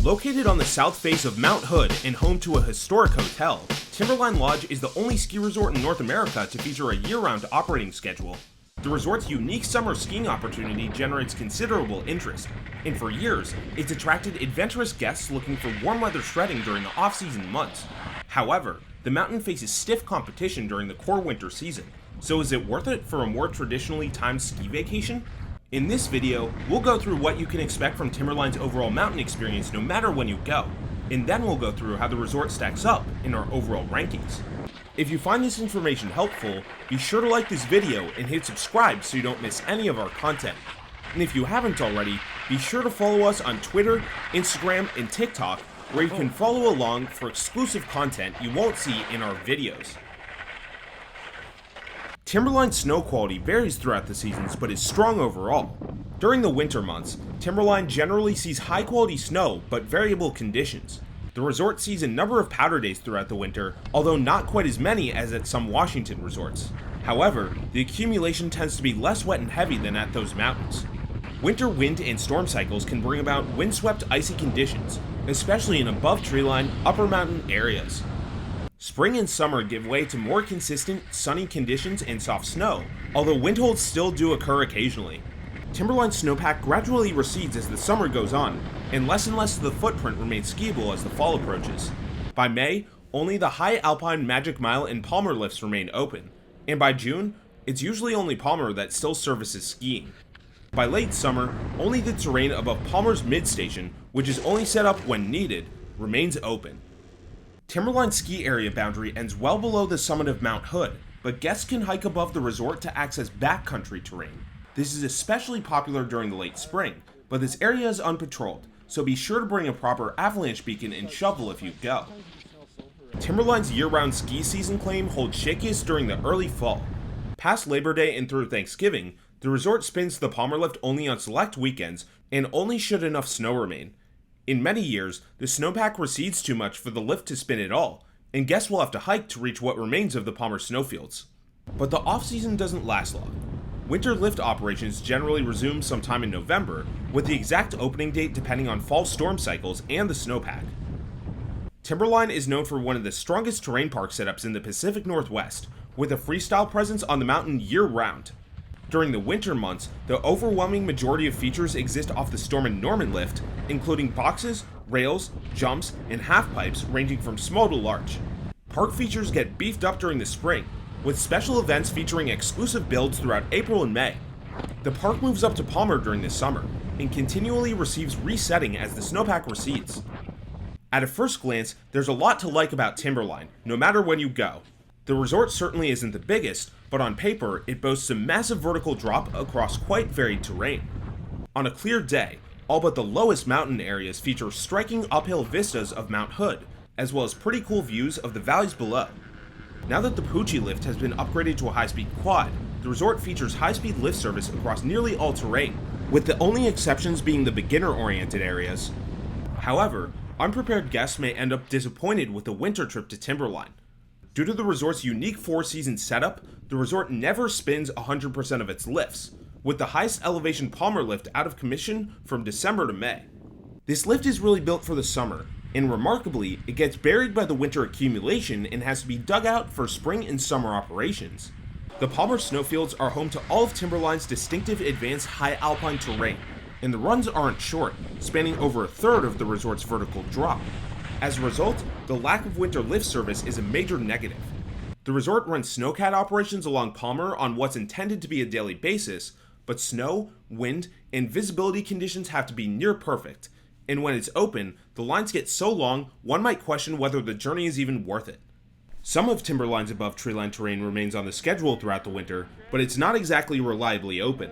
Located on the south face of Mount Hood and home to a historic hotel, Timberline Lodge is the only ski resort in North America to feature a year-round operating schedule. The resort's unique summer skiing opportunity generates considerable interest, and for years, it's attracted adventurous guests looking for warm weather shredding during the off-season months. However, the mountain faces stiff competition during the core winter season, so is it worth it for a more traditionally timed ski vacation? In this video, we'll go through what you can expect from Timberline's overall mountain experience no matter when you go, and then we'll go through how the resort stacks up in our overall rankings. If you find this information helpful, be sure to like this video and hit subscribe so you don't miss any of our content. And if you haven't already, be sure to follow us on Twitter, Instagram, and TikTok, where you can follow along for exclusive content you won't see in our videos. Timberline's snow quality varies throughout the seasons but is strong overall. During the winter months, Timberline generally sees high quality snow but variable conditions. The resort sees a number of powder days throughout the winter, although not quite as many as at some Washington resorts. However, the accumulation tends to be less wet and heavy than at those mountains. Winter wind and storm cycles can bring about windswept icy conditions, especially in above-treeline, upper mountain areas. Spring and summer give way to more consistent, sunny conditions and soft snow, although windholds still do occur occasionally. Timberline's snowpack gradually recedes as the summer goes on, and less of the footprint remains skiable as the fall approaches. By May, only the high alpine Magic Mile and Palmer lifts remain open, and by June, it's usually only Palmer that still services skiing. By late summer, only the terrain above Palmer's mid-station, which is only set up when needed, remains open. Timberline's ski area boundary ends well below the summit of Mount Hood, but guests can hike above the resort to access backcountry terrain. This is especially popular during the late spring, but this area is unpatrolled, so be sure to bring a proper avalanche beacon and shovel if you go. Timberline's year-round ski season claim holds shakiest during the early fall. Past Labor Day and through Thanksgiving, the resort spins the Palmer lift only on select weekends, and only should enough snow remain. In many years, the snowpack recedes too much for the lift to spin at all, and guests will have to hike to reach what remains of the Palmer snowfields. But the off-season doesn't last long. Winter lift operations generally resume sometime in November, with the exact opening date depending on fall storm cycles and the snowpack. Timberline is known for one of the strongest terrain park setups in the Pacific Northwest, with a freestyle presence on the mountain year-round. During the winter months, the overwhelming majority of features exist off the Storm and Norman lift, including boxes, rails, jumps, and half-pipes ranging from small to large. Park features get beefed up during the spring, with special events featuring exclusive builds throughout April and May. The park moves up to Palmer during the summer, and continually receives resetting as the snowpack recedes. At a first glance, there's a lot to like about Timberline, no matter when you go. The resort certainly isn't the biggest, but on paper, it boasts a massive vertical drop across quite varied terrain. On a clear day, all but the lowest mountain areas feature striking uphill vistas of Mount Hood, as well as pretty cool views of the valleys below. Now that the Poochie lift has been upgraded to a high-speed quad, the resort features high-speed lift service across nearly all terrain, with the only exceptions being the beginner-oriented areas. However, unprepared guests may end up disappointed with the winter trip to Timberline. Due to the resort's unique four-season setup, the resort never spins 100% of its lifts, with the highest elevation Palmer lift out of commission from December to May. This lift is really built for the summer, and remarkably, it gets buried by the winter accumulation and has to be dug out for spring and summer operations. The Palmer snowfields are home to all of Timberline's distinctive advanced high alpine terrain, and the runs aren't short, spanning over a third of the resort's vertical drop. As a result, the lack of winter lift service is a major negative. The resort runs snowcat operations along Palmer on what's intended to be a daily basis, but snow, wind, and visibility conditions have to be near perfect, and when it's open, the lines get so long one might question whether the journey is even worth it. Some of Timberline's above-treeline terrain remains on the schedule throughout the winter, but it's not exactly reliably open.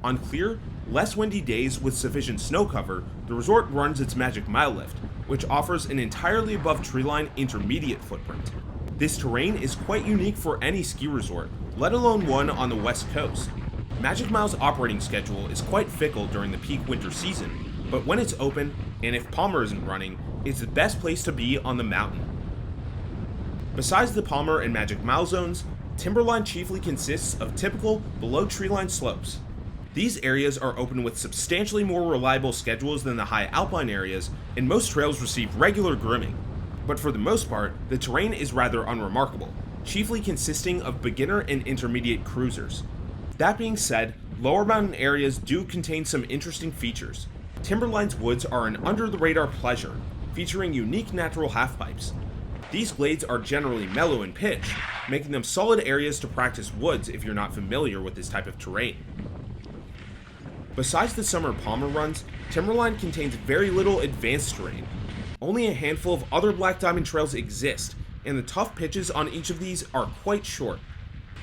On clear, less windy days with sufficient snow cover, the resort runs its Magic Mile lift, which offers an entirely above-treeline intermediate footprint. This terrain is quite unique for any ski resort, let alone one on the west coast. Magic Mile's operating schedule is quite fickle during the peak winter season, but when it's open, and if Palmer isn't running, it's the best place to be on the mountain. Besides the Palmer and Magic Mile zones, Timberline chiefly consists of typical below-treeline slopes. These areas are open with substantially more reliable schedules than the high alpine areas, and most trails receive regular grooming. But for the most part, the terrain is rather unremarkable, chiefly consisting of beginner and intermediate cruisers. That being said, lower mountain areas do contain some interesting features. Timberline's woods are an under-the-radar pleasure, featuring unique natural halfpipes. These glades are generally mellow in pitch, making them solid areas to practice woods if you're not familiar with this type of terrain. Besides the summer Palmer runs, Timberline contains very little advanced terrain. Only a handful of other Black Diamond trails exist, and the tough pitches on each of these are quite short.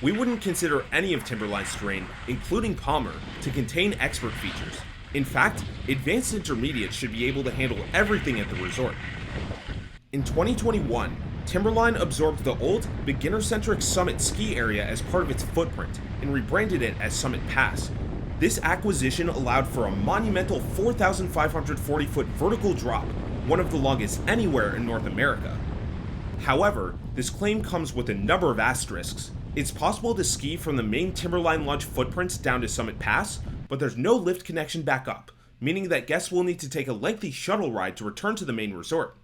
We wouldn't consider any of Timberline's terrain, including Palmer, to contain expert features. In fact, advanced intermediates should be able to handle everything at the resort. In 2021, Timberline absorbed the old, beginner-centric Summit ski area as part of its footprint and rebranded it as Summit Pass. This acquisition allowed for a monumental 4,540-foot vertical drop, one of the longest anywhere in North America. However, this claim comes with a number of asterisks. It's possible to ski from the main Timberline Lodge footprint down to Summit Pass, but there's no lift connection back up, meaning that guests will need to take a lengthy shuttle ride to return to the main resort.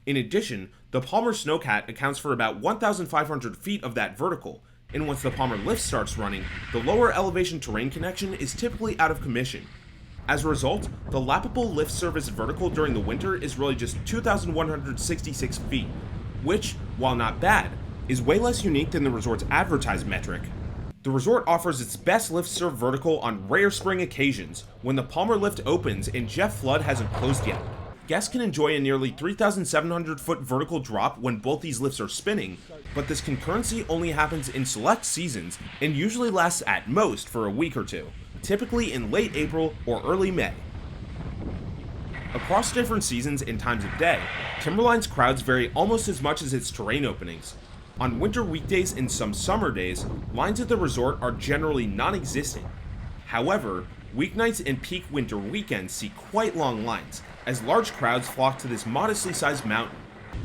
In addition, the Palmer Snowcat accounts for about 1,500 feet of that vertical, and once the Palmer lift starts running, the lower elevation terrain connection is typically out of commission. As a result, the lappable lift service vertical during the winter is really just 2,166 feet, which, while not bad, is way less unique than the resort's advertised metric. The resort offers its best lift serve vertical on rare spring occasions, when the Palmer lift opens and Jeff Flood hasn't closed yet. Guests can enjoy a nearly 3,700 foot vertical drop when both these lifts are spinning, but this concurrency only happens in select seasons and usually lasts at most for a week or two, typically in late April or early May. Across different seasons and times of day, Timberline's crowds vary almost as much as its terrain openings. On winter weekdays and some summer days, lines at the resort are generally non-existent. However, weeknights and peak winter weekends see quite long lines, as large crowds flock to this modestly sized mountain.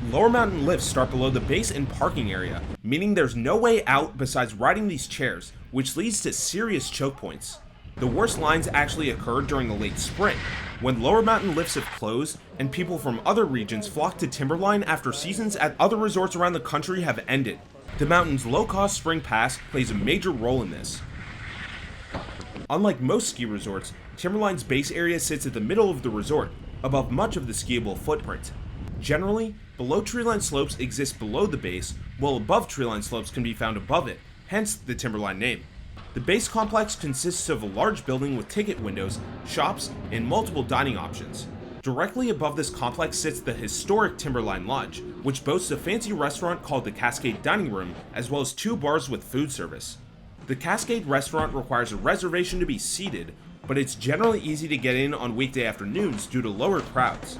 Lower mountain lifts start below the base and parking area, meaning there's no way out besides riding these chairs, which leads to serious choke points. The worst lines actually occur during the late spring, when lower mountain lifts have closed and people from other regions flock to Timberline after seasons at other resorts around the country have ended. The mountain's low-cost spring pass plays a major role in this. Unlike most ski resorts, Timberline's base area sits at the middle of the resort, above much of the skiable footprint. Generally, below-treeline slopes exist below the base, while above-treeline slopes can be found above it, hence the Timberline name. The base complex consists of a large building with ticket windows, shops, and multiple dining options. Directly above this complex sits the historic Timberline Lodge, which boasts a fancy restaurant called the Cascade Dining Room, as well as 2 bars with food service. The Cascade restaurant requires a reservation to be seated, but it's generally easy to get in on weekday afternoons due to lower crowds.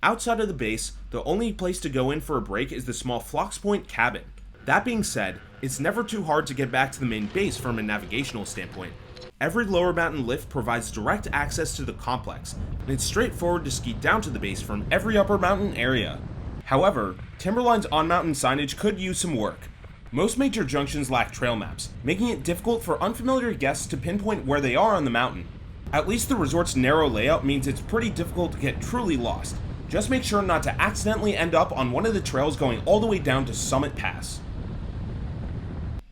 Outside of the base, the only place to go in for a break is the small Phlox Point cabin. That being said, it's never too hard to get back to the main base from a navigational standpoint. Every lower mountain lift provides direct access to the complex, and it's straightforward to ski down to the base from every upper mountain area. However, Timberline's on-mountain signage could use some work. Most major junctions lack trail maps, making it difficult for unfamiliar guests to pinpoint where they are on the mountain. At least the resort's narrow layout means it's pretty difficult to get truly lost. Just make sure not to accidentally end up on one of the trails going all the way down to Summit Pass.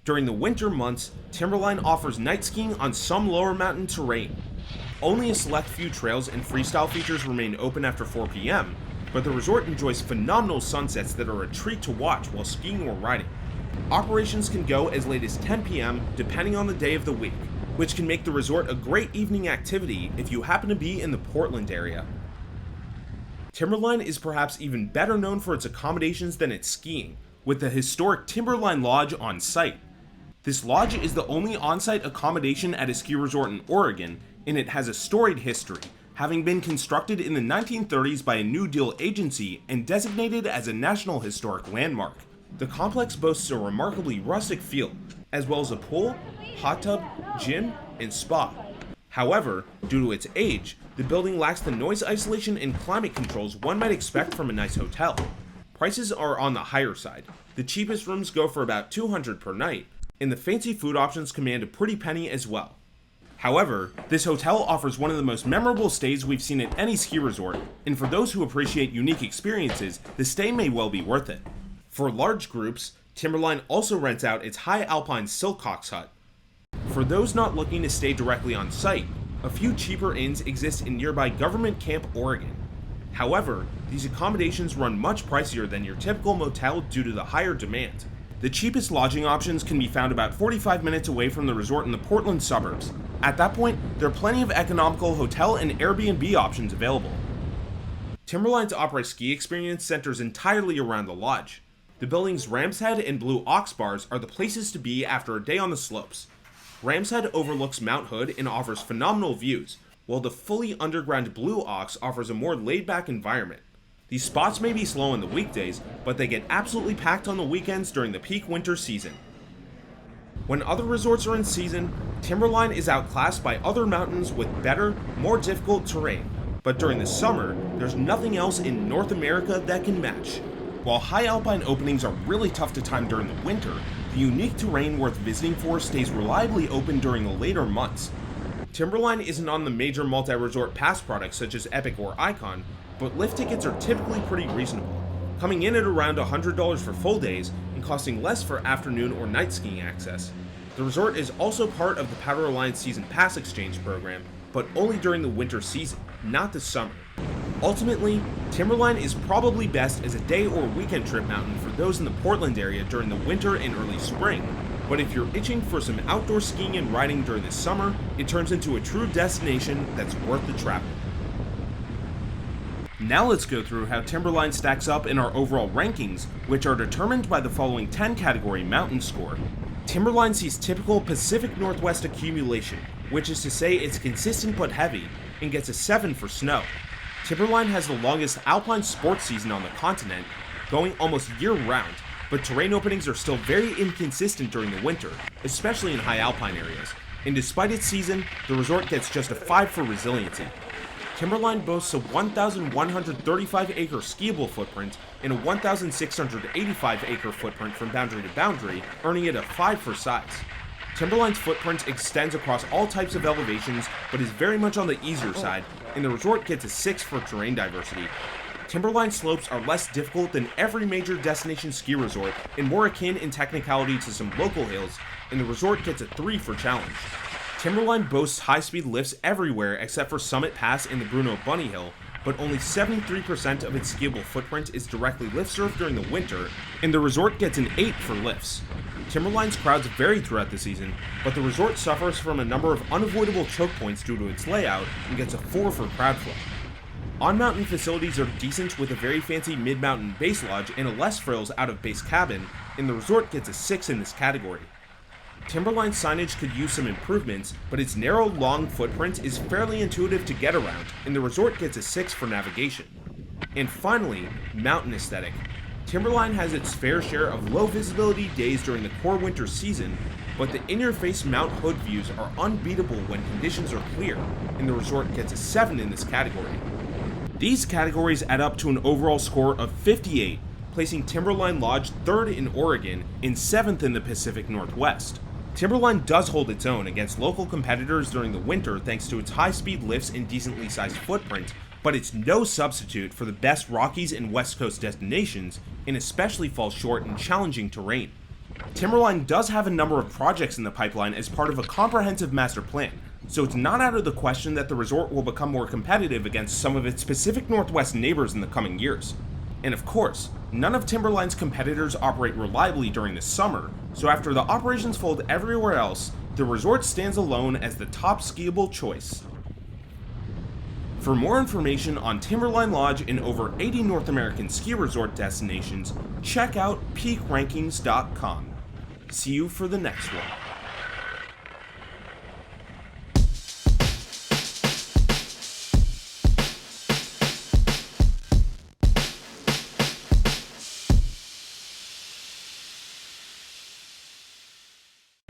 During the winter months, Timberline offers night skiing on some lower mountain terrain. Only a select few trails and freestyle features remain open after 4 p.m., but the resort enjoys phenomenal sunsets that are a treat to watch while skiing or riding. Operations can go as late as 10 p.m. depending on the day of the week, which can make the resort a great evening activity if you happen to be in the Portland area. Timberline is perhaps even better known for its accommodations than its skiing, with the historic Timberline Lodge on site. This lodge is the only on-site accommodation at a ski resort in Oregon, and it has a storied history, having been constructed in the 1930s by a New Deal agency and designated as a National Historic Landmark. The complex boasts a remarkably rustic feel, as well as a pool, hot tub, gym, and spa. However, due to its age, the building lacks the noise isolation and climate controls one might expect from a nice hotel. Prices are on the higher side. The cheapest rooms go for about $200 per night, and the fancy food options command a pretty penny as well. However, this hotel offers one of the most memorable stays we've seen at any ski resort, and for those who appreciate unique experiences, the stay may well be worth it. For large groups, Timberline also rents out its high alpine Silcox hut. For those not looking to stay directly on site, a few cheaper inns exist in nearby Government Camp, Oregon. However, these accommodations run much pricier than your typical motel due to the higher demand. The cheapest lodging options can be found about 45 minutes away from the resort in the Portland suburbs. At that point, there are plenty of economical hotel and Airbnb options available. Timberline's Aprés-ski experience centers entirely around the lodge. The building's Ram's Head and Blue Ox bars are the places to be after a day on the slopes. Ram's Head overlooks Mount Hood and offers phenomenal views, while the fully underground Blue Ox offers a more laid-back environment. These spots may be slow on the weekdays, but they get absolutely packed on the weekends during the peak winter season. When other resorts are in season, Timberline is outclassed by other mountains with better, more difficult terrain, but during the summer, there's nothing else in North America that can match. While high alpine openings are really tough to time during the winter, the unique terrain worth visiting for stays reliably open during the later months. Timberline isn't on the major multi-resort pass products such as Epic or Icon, but lift tickets are typically pretty reasonable, coming in at around $100 for full days and costing less for afternoon or night skiing access. The resort is also part of the Powder Alliance Season Pass Exchange program, but only during the winter season, not the summer. Ultimately, Timberline is probably best as a day or weekend trip mountain for those in the Portland area during the winter and early spring, but if you're itching for some outdoor skiing and riding during the summer, it turns into a true destination that's worth the travel. Now let's go through how Timberline stacks up in our overall rankings, which are determined by the following 10 category mountain score. Timberline sees typical Pacific Northwest accumulation, which is to say it's consistent but heavy, and gets a 7 for snow. Timberline has the longest alpine sports season on the continent, going almost year-round, but terrain openings are still very inconsistent during the winter, especially in high alpine areas, and despite its season, the resort gets just a 5 for resiliency. Timberline boasts a 1,135-acre skiable footprint and a 1,685-acre footprint from boundary to boundary, earning it a 5 for size. Timberline's footprint extends across all types of elevations, but is very much on the easier side, and the resort gets a 6 for terrain diversity. Timberline slopes are less difficult than every major destination ski resort and more akin in technicality to some local hills, and the resort gets a 3 for challenge. Timberline boasts high-speed lifts everywhere except for Summit Pass and the Bruneau Bunny Hill, but only 73% of its skiable footprint is directly lift-served during the winter, and the resort gets an 8 for lifts. Timberline's crowds vary throughout the season, but the resort suffers from a number of unavoidable choke points due to its layout and gets a 4 for crowd flow. On-mountain facilities are decent with a very fancy mid-mountain base lodge and a less frills out-of-base cabin, and the resort gets a 6 in this category. Timberline signage could use some improvements, but its narrow, long footprint is fairly intuitive to get around, and the resort gets a 6 for navigation. And finally, mountain aesthetic. Timberline has its fair share of low visibility days during the core winter season, but the in-your-face Mount Hood views are unbeatable when conditions are clear, and the resort gets a 7 in this category. These categories add up to an overall score of 58, placing Timberline Lodge 3rd in Oregon and 7th in the Pacific Northwest. Timberline does hold its own against local competitors during the winter thanks to its high-speed lifts and decently sized footprint, but it's no substitute for the best Rockies and West Coast destinations, and especially falls short in challenging terrain. Timberline does have a number of projects in the pipeline as part of a comprehensive master plan, so it's not out of the question that the resort will become more competitive against some of its Pacific Northwest neighbors in the coming years. And of course, none of Timberline's competitors operate reliably during the summer, so after the operations fold everywhere else, the resort stands alone as the top skiable choice. For more information on Timberline Lodge and over 80 North American ski resort destinations, check out peakrankings.com. See you for the next one.